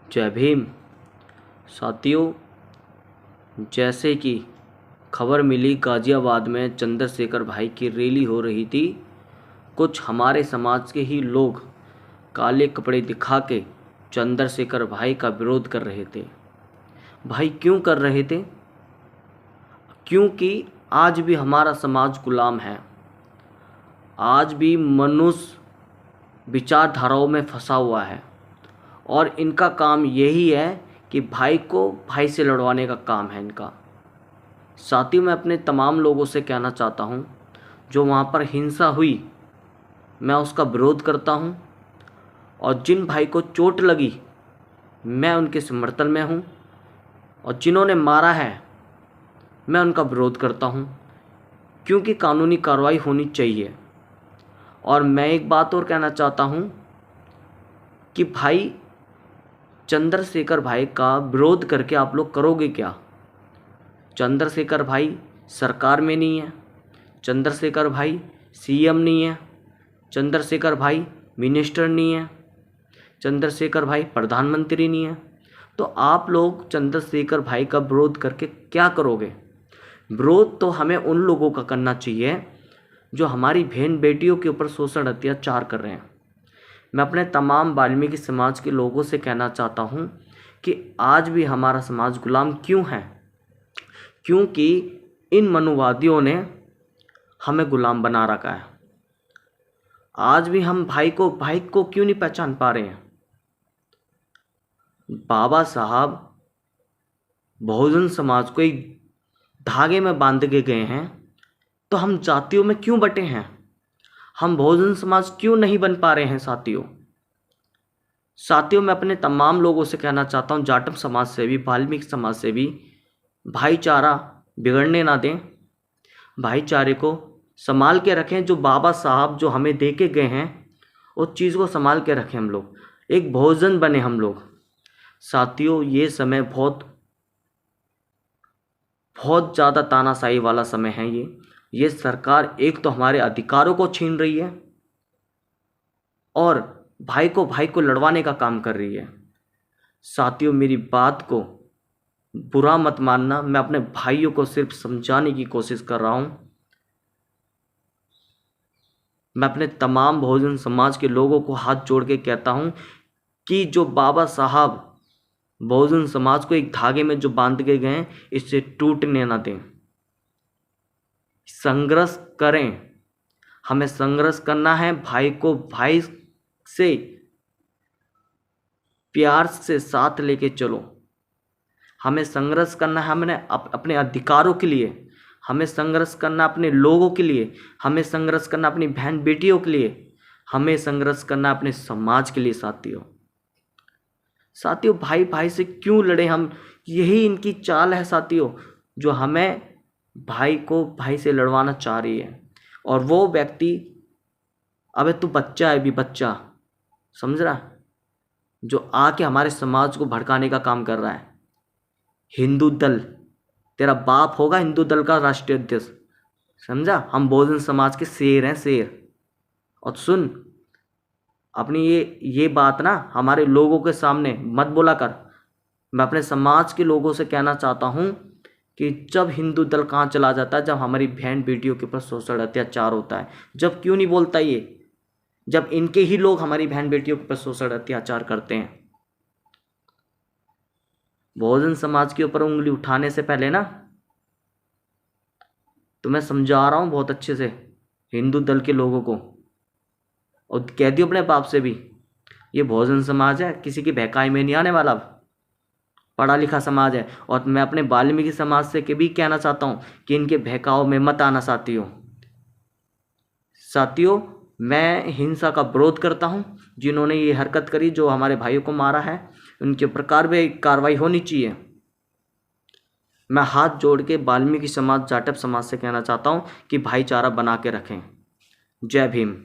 जय भीम। साथियों, जैसे कि खबर मिली गाज़ियाबाद में चंद्रशेखर भाई की रैली हो रही थी। कुछ हमारे समाज के ही लोग काले कपड़े दिखा के चंद्रशेखर भाई का विरोध कर रहे थे। भाई क्यों कर रहे थे? क्योंकि आज भी हमारा समाज गुलाम है। आज भी मनुष्य विचारधाराओं में फंसा हुआ है और इनका काम यही है कि भाई को भाई से लड़वाने का काम है इनका। साथ ही मैं अपने तमाम लोगों से कहना चाहता हूँ, जो वहाँ पर हिंसा हुई मैं उसका विरोध करता हूँ, और जिन भाई को चोट लगी मैं उनके समर्थन में हूँ, और जिन्होंने मारा है मैं उनका विरोध करता हूँ, क्योंकि कानूनी कार्रवाई होनी चाहिए। और मैं एक बात और कहना चाहता हूँ कि भाई चंद्रशेखर भाई का विरोध करके आप लोग करोगे क्या? चंद्रशेखर भाई सरकार में नहीं है, चंद्रशेखर भाई सीएम नहीं है, चंद्रशेखर भाई मिनिस्टर नहीं है, चंद्रशेखर भाई प्रधानमंत्री नहीं है। तो आप लोग चंद्रशेखर भाई का विरोध करके क्या करोगे? विरोध तो हमें उन लोगों का करना चाहिए जो हमारी बहन बेटियों के ऊपर शोषण अत्याचार कर रहे हैं। मैं अपने तमाम वाल्मीकि समाज के लोगों से कहना चाहता हूँ कि आज भी हमारा समाज गुलाम क्यों है? क्योंकि इन मनुवादियों ने हमें गुलाम बना रखा है। आज भी हम भाई को क्यों नहीं पहचान पा रहे हैं? बाबा साहब बहुजन समाज को एक धागे में बांध के गए हैं, तो हम जातियों में क्यों बटे हैं? हम बहुजन समाज क्यों नहीं बन पा रहे हैं? साथियों, मैं अपने तमाम लोगों से कहना चाहता हूँ, जाटव समाज से भी, वाल्मीकि समाज से भी, भाईचारा बिगड़ने ना दें, भाईचारे को संभाल के रखें। जो बाबा साहब जो हमें दे के गए हैं उस चीज़ को संभाल के रखें। हम लोग एक बहुजन बने हम लोग। साथियों, ये समय बहुत ज़्यादा तानाशाही वाला समय है। ये सरकार एक तो हमारे अधिकारों को छीन रही है और भाई को लड़वाने का काम कर रही है। साथियों, मेरी बात को बुरा मत मानना, मैं अपने भाइयों को सिर्फ समझाने की कोशिश कर रहा हूँ। मैं अपने तमाम बहुजन समाज के लोगों को हाथ जोड़ के कहता हूँ कि जो बाबा साहब बहुजन समाज को एक धागे में जो बांध के गए हैं, इससे टूटने ना दें। संघर्ष करें, हमें संघर्ष करना है। भाई को भाई से प्यार से साथ लेके चलो। हमें संघर्ष करना है, हमने अपने अधिकारों के लिए, हमें संघर्ष करना अपने लोगों के लिए, हमें संघर्ष करना अपनी बहन बेटियों के लिए, हमें संघर्ष करना अपने समाज के लिए। साथियों, भाई से क्यों लड़े हम? यही इनकी चाल है साथियों, जो हमें भाई को भाई से लड़वाना चाह रही है। और वो व्यक्ति, अबे तू बच्चा है, भी बच्चा, समझ रहा, जो आके हमारे समाज को भड़काने का काम कर रहा है। हिंदू दल, तेरा बाप होगा हिंदू दल का राष्ट्रीय अध्यक्ष, समझा? हम बहुजन समाज के शेर हैं, शेर। और सुन, अपनी ये बात ना हमारे लोगों के सामने मत बोला कर। मैं अपने समाज के लोगों से कहना चाहता हूँ कि जब हिंदू दल कहाँ चला जाता है, जब हमारी बहन बेटियों के ऊपर शोषण अत्याचार होता है, जब क्यों नहीं बोलता ये? जब इनके ही लोग हमारी बहन बेटियों के ऊपर शोषण अत्याचार करते हैं। बहुजन समाज के ऊपर उंगली उठाने से पहले ना, तो मैं समझा रहा हूँ बहुत अच्छे से हिंदू दल के लोगों को, और कह दियो अपने बाप से भी, ये बहुजन समाज है, किसी की बहकाई में नहीं आने वाला, पढ़ा लिखा समाज है। और मैं अपने वाल्मीकि समाज से के भी कहना चाहता हूँ कि इनके बहकाव में मत आना। साथियों, मैं हिंसा का विरोध करता हूँ। जिन्होंने ये हरकत करी, जो हमारे भाइयों को मारा है, उनके प्रकार में कार्रवाई होनी चाहिए। मैं हाथ जोड़ के वाल्मीकि समाज, जाटव समाज से कहना चाहता हूँ कि भाईचारा बना के रखें। जय भीम।